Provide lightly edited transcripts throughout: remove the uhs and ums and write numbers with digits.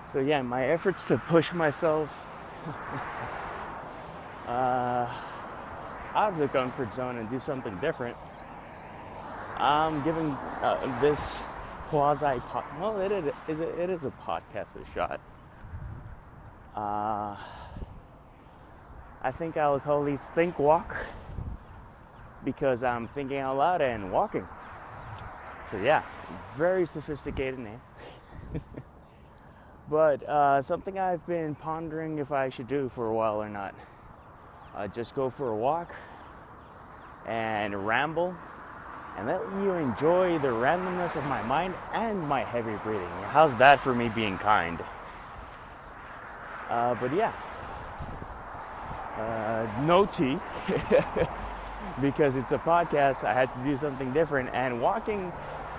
So yeah, my efforts to push myself out of the comfort zone and do something different, I'm giving this well, it is a podcast a shot. I think I'll call these ThinkWalk because I'm thinking out loud and walking. So yeah, very sophisticated name. But something I've been pondering if I should do for a while or not. Just go for a walk and ramble and let you enjoy the randomness of my mind and my heavy breathing. How's that for me being kind? But yeah, no tea because it's a podcast. I had to do something different, and walking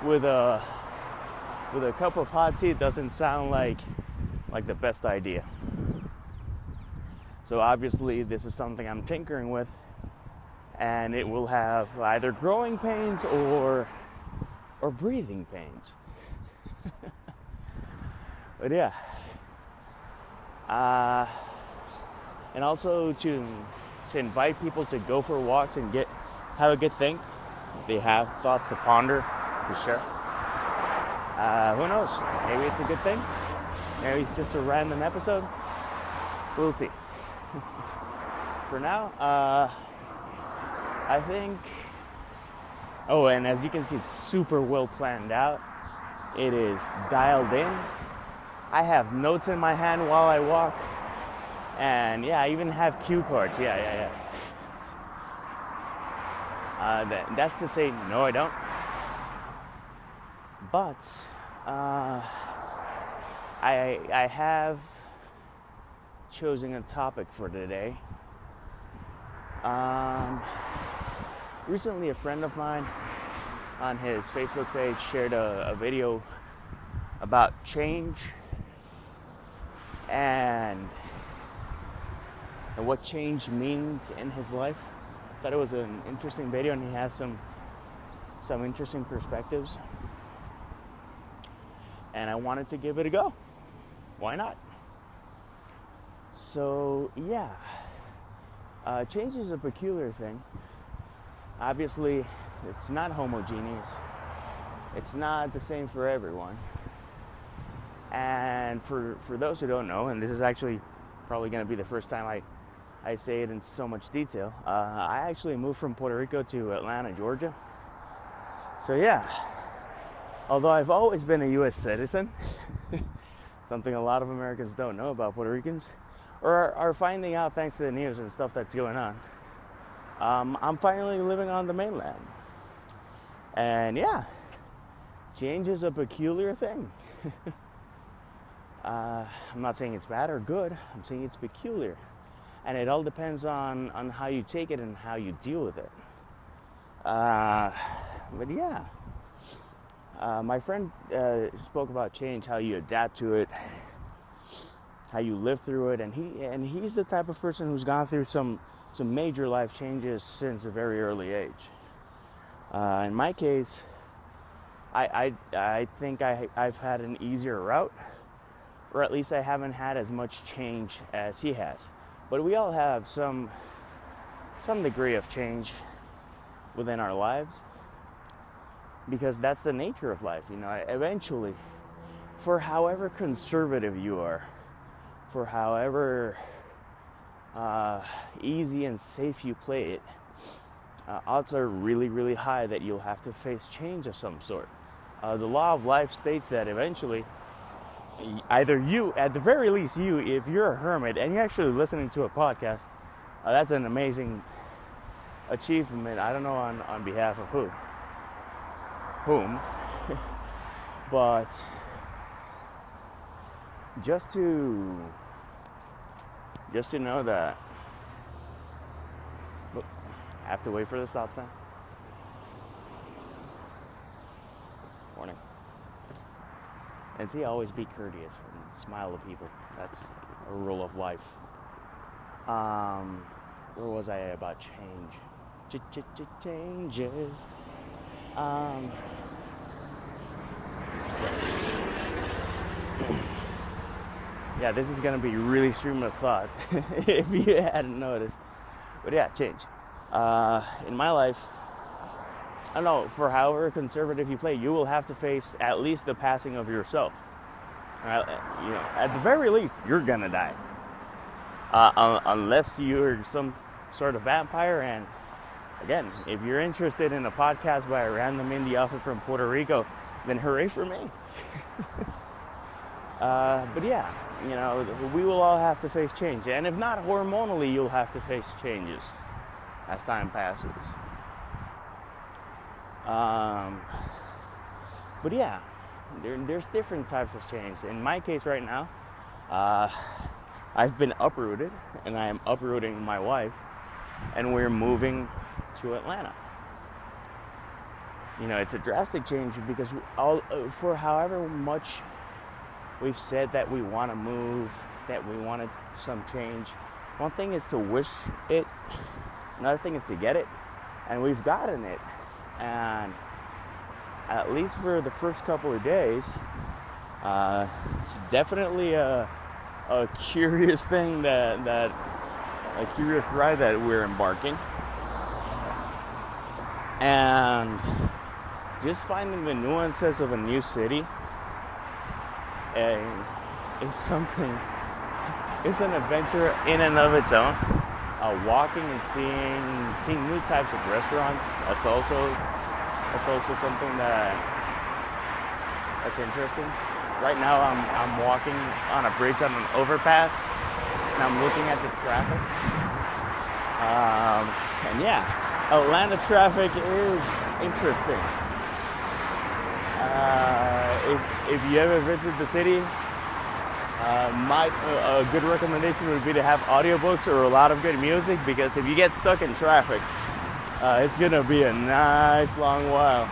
with a cup of hot tea doesn't sound like the best idea. So obviously this is something I'm tinkering with, and it will have either growing pains or breathing pains. But yeah. And also to invite people to go for walks and have a good think. If they have thoughts to ponder, to share. Who knows? Maybe it's a good thing. Maybe it's just a random episode. We'll see. For now, I think... Oh, and as you can see, it's super well planned out. It is dialed in. I have notes in my hand while I walk. And yeah, I even have cue cards. Yeah. That's to say, no, I don't. But I have chosen a topic for today. Recently, a friend of mine on his Facebook page shared a video about change and what change means in his life. I thought it was an interesting video, and he has some interesting perspectives. And I wanted to give it a go. Why not? So yeah, change is a peculiar thing. Obviously, it's not homogeneous. It's not the same for everyone. And for those who don't know, and this is actually probably going to be the first time I say it in so much detail, I actually moved from Puerto Rico to Atlanta, Georgia. So yeah, although I've always been a U.S. citizen, something a lot of Americans don't know about Puerto Ricans, or are finding out thanks to the news and stuff that's going on, I'm finally living on the mainland. And yeah, change is a peculiar thing. I'm not saying it's bad or good. I'm saying it's peculiar. And it all depends on how you take it and how you deal with it. But yeah, my friend spoke about change, how you adapt to it, how you live through it, and he's the type of person who's gone through some major life changes since a very early age. In my case, I think I've had an easier route, or at least I haven't had as much change as he has. But we all have some degree of change within our lives, because that's the nature of life. You know, eventually, for however conservative you are, for however easy and safe you play it, odds are really, really high that you'll have to face change of some sort. The law of life states that eventually, either you, at the very least you, if you're a hermit and you're actually listening to a podcast, that's an amazing achievement. I don't know on behalf of whom, but just to know that, look, I have to wait for the stop sign. Warning. And see, always be courteous and smile to people. That's a rule of life. Where was I about change? Changes. Yeah, this is gonna be really stream of thought if you hadn't noticed. But yeah, change. In my life, I don't know, for however conservative you play, you will have to face at least the passing of yourself. You know, at the very least, you're gonna die. Unless you're some sort of vampire. And again, if you're interested in a podcast by a random indie author from Puerto Rico, then hooray for me. But yeah, you know, we will all have to face change. And if not hormonally, you'll have to face changes as time passes. But yeah, there's different types of change. In my case right now, I've been uprooted, and I am uprooting my wife, and we're moving to Atlanta. You know, it's a drastic change because for however much we've said that we want to move, that we wanted some change, one thing is to wish it, another thing is to get it, and we've gotten it. And at least for the first couple of days, it's definitely a curious thing that a curious ride that we're embarking. And just finding the nuances of a new city is something, it's an adventure in and of its own. Walking and seeing new types of restaurants, that's also something that's interesting. Right now I'm walking on a bridge on an overpass, and I'm looking at the traffic. And yeah, Atlanta traffic is interesting. If you ever visit the city, a good recommendation would be to have audiobooks or a lot of good music, because if you get stuck in traffic, it's gonna be a nice long while.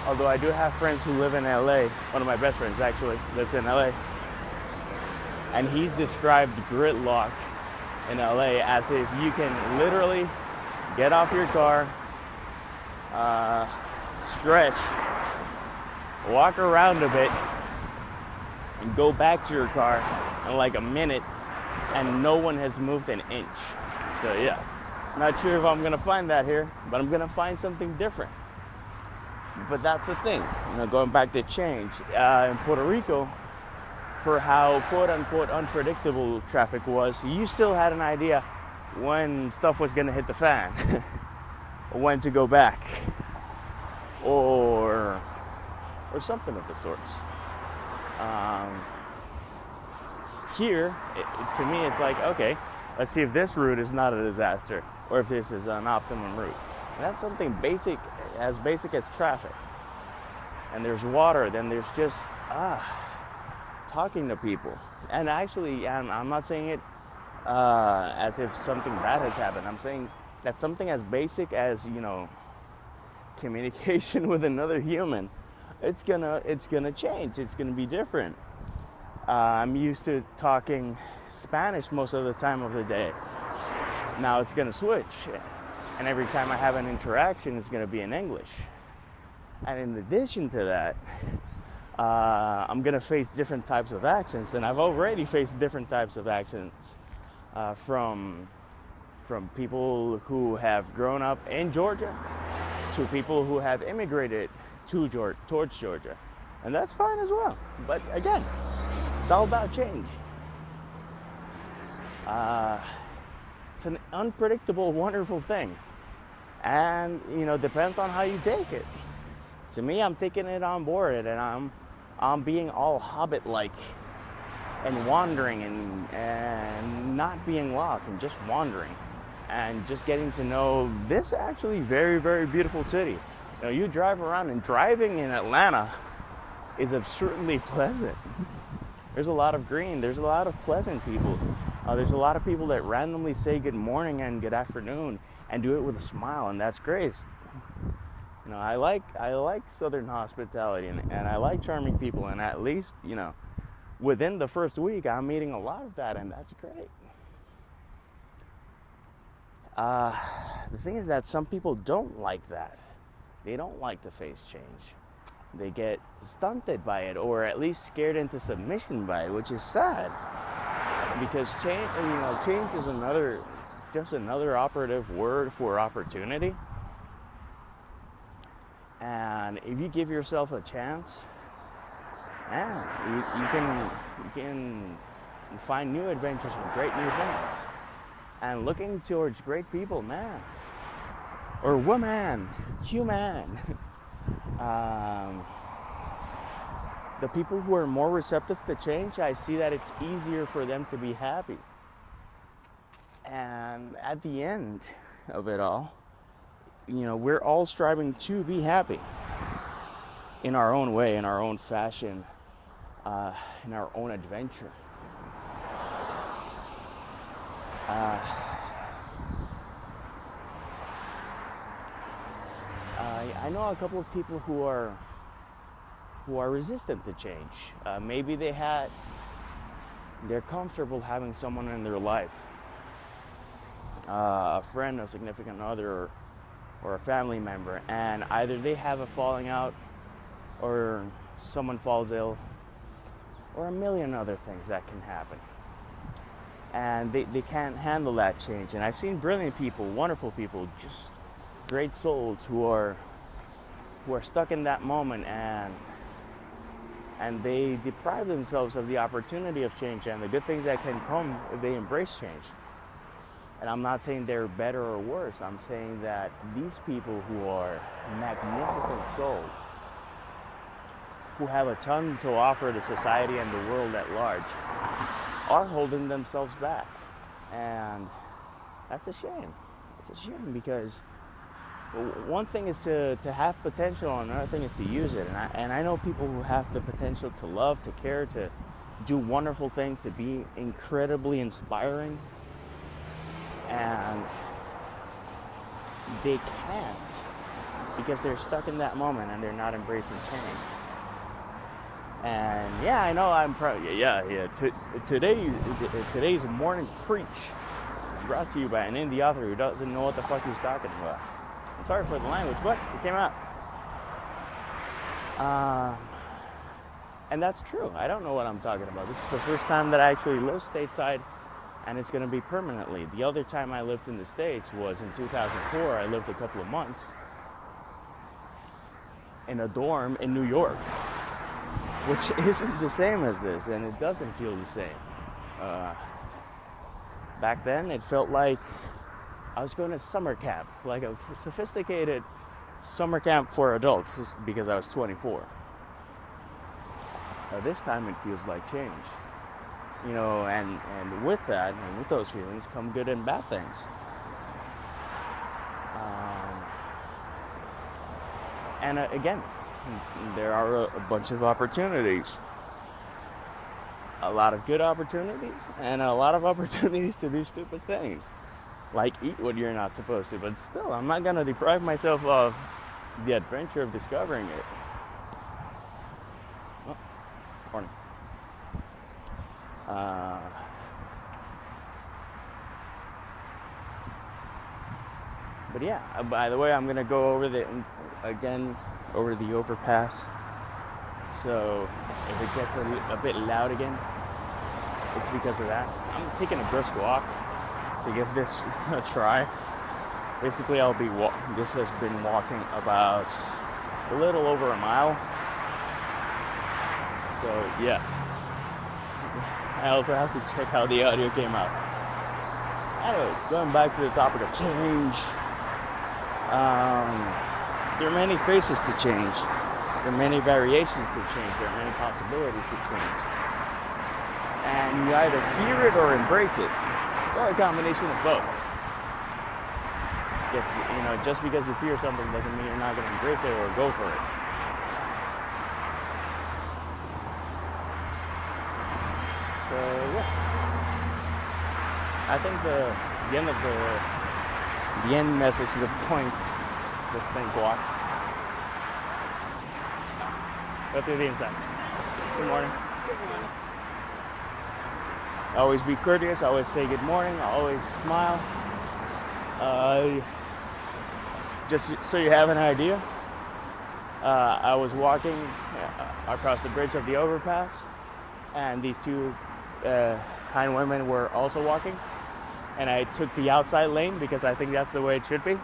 Although I do have friends who live in LA. One of my best friends actually lives in LA, and he's described gridlock in LA as if you can literally get off your car, stretch, walk around a bit, and go back to your car in like a minute, and no one has moved an inch. So yeah, not sure if I'm gonna find that here, but I'm gonna find something different. But that's the thing, you know, going back to change. In Puerto Rico, for how quote-unquote unpredictable traffic was, you still had an idea when stuff was gonna hit the fan, or when to go back, or something of the sorts. Here, to me, it's like, okay, let's see if this route is not a disaster, or if this is an optimum route. And that's something basic as traffic. And there's water, then there's just talking to people. And actually, I'm not saying it as if something bad has happened. I'm saying that something as basic as, you know, communication with another human, it's gonna change. It's gonna be different. I'm used to talking Spanish most of the time of the day. Now it's gonna switch, and every time I have an interaction, it's gonna be in English. And in addition to that, I'm gonna face different types of accents, and I've already faced different types of accents from people who have grown up in Georgia to people who have immigrated towards Georgia, and that's fine as well. But again, it's all about change. It's an unpredictable, wonderful thing, and you know, depends on how you take it. To me, I'm taking it on board, and I'm being all Hobbit-like and wandering and not being lost, and just wandering and just getting to know this actually very, very beautiful city. You know, you drive around, and driving in Atlanta is absurdly pleasant. There's a lot of green. There's a lot of pleasant people. There's a lot of people that randomly say good morning and good afternoon and do it with a smile, and that's great. You know, I like Southern hospitality, and I like charming people, and at least, you know, within the first week, I'm meeting a lot of that, and that's great. The thing is that some people don't like that. They don't like to face change. they get stunted by it, or at least scared into submission by it, which is sad. Because change is just another operative word for opportunity. And if you give yourself a chance, yeah, you can find new adventures and great new things. And looking towards great people, man, or woman, human. The people who are more receptive to change, I see that it's easier for them to be happy. And at the end of it all, we're all striving to be happy in our own way, in our own fashion, in our own adventure. I know a couple of people who are resistant to change. Maybe they're comfortable having someone in their life, a friend, a significant other, or a family member, and either they have a falling out, or someone falls ill, or a million other things that can happen. And they can't handle that change. And I've seen brilliant people, wonderful people, just great souls who are stuck in that moment, and they deprive themselves of the opportunity of change and the good things that can come if they embrace change. And I'm not saying they're better or worse. I'm saying that these people who are magnificent souls, who have a ton to offer to society and the world at large, are holding themselves back. And that's a shame. It's a shame, because one thing is to have potential, and another thing is to use it. And I know people who have the potential to love, to care, to do wonderful things, to be incredibly inspiring, and they can't because they're stuck in that moment and they're not embracing change. And yeah, I know I'm probably today's morning preach is brought to you by an indie author who doesn't know what the fuck he's talking about. I'm sorry for the language, but it came out. And that's true. I don't know what I'm talking about. This is the first time that I actually live stateside, and it's going to be permanently. The other time I lived in the States was in 2004. I lived a couple of months in a dorm in New York, which isn't the same as this, and it doesn't feel the same. Back then, it felt like I was going to summer camp, like a sophisticated summer camp for adults, because I was 24. This time it feels like change. And with that, and with those feelings, come good and bad things. Again, there are a bunch of opportunities. A lot of good opportunities, and a lot of opportunities to do stupid things. Like eat what you're not supposed to, but still, I'm not going to deprive myself of the adventure of discovering it. Oh, morning. But yeah, by the way, I'm going to go over the overpass. So if it gets a bit loud again, it's because of that. I'm taking a brisk walk to give this a try. Basically, this has been walking about a little over a mile. So yeah, I also have to check how the audio came out. Anyway, going back to the topic of change. There are many faces to change. There are many variations to change. There are many possibilities to change. And you either fear it or embrace it, or a combination of both. Yes, just because you fear something doesn't mean you're not going to embrace it or go for it. So yeah, I think the end message, the point, this ThinkWalk. Go through the inside. Good morning. Good morning. Always be courteous. Always say good morning. Always smile. Just so you have an idea, I was walking across the bridge of the overpass, and these two kind women were also walking, and I took the outside lane because I think that's the way it should be.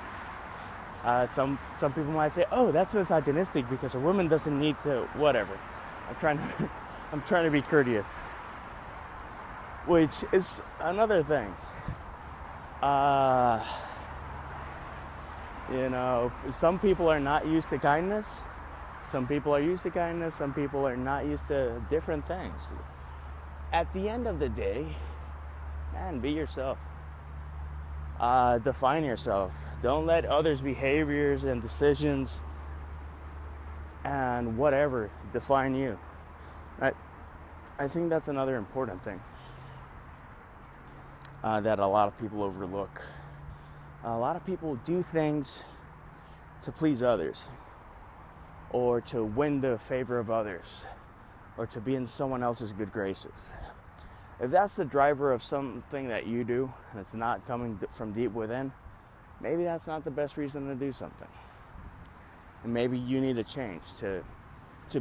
Some people might say, "Oh, that's misogynistic because a woman doesn't need to," whatever. I'm trying to be courteous, which is another thing. You know, some people are not used to kindness. Some people are used to kindness. Some people are not used to different things. At the end of the day, man, be yourself. Define yourself. Don't let others' behaviors and decisions and whatever define you. I think that's another important thing that a lot of people overlook. A lot of people do things to please others, or to win the favor of others, or to be in someone else's good graces. If that's the driver of something that you do, and it's not coming from deep within, maybe that's not the best reason to do something. And maybe you need a change to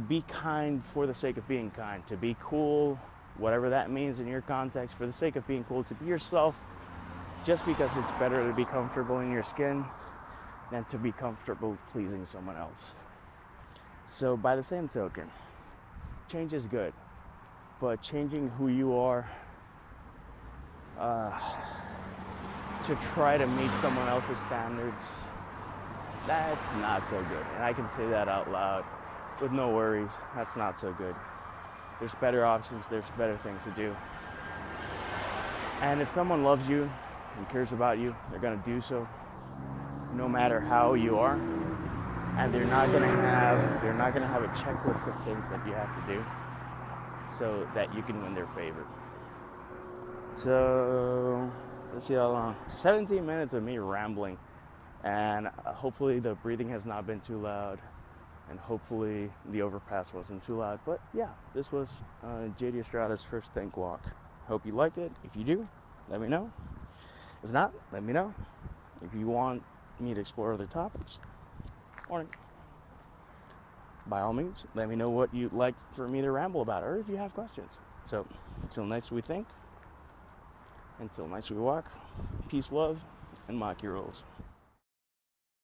be kind for the sake of being kind, to be cool, whatever that means in your context, for the sake of being cool, to be yourself, just because it's better to be comfortable in your skin than to be comfortable pleasing someone else. So by the same token, change is good, but changing who you are to try to meet someone else's standards, that's not so good. And I can say that out loud with no worries. That's not so good. There's better options. There's better things to do. And if someone loves you and cares about you, they're going to do so no matter how you are. And they're not going to have a checklist of things that you have to do so that you can win their favor. So let's see how long. 17 minutes of me rambling, and hopefully the breathing has not been too loud, and hopefully the overpass wasn't too loud. But yeah, this was JD Estrada's first ThinkWalk. Hope you liked it. If you do, let me know. If not, let me know. If you want me to explore other topics, or by all means, let me know what you'd like for me to ramble about, or if you have questions. So until next we think, until next we walk, peace, love, and maki rules.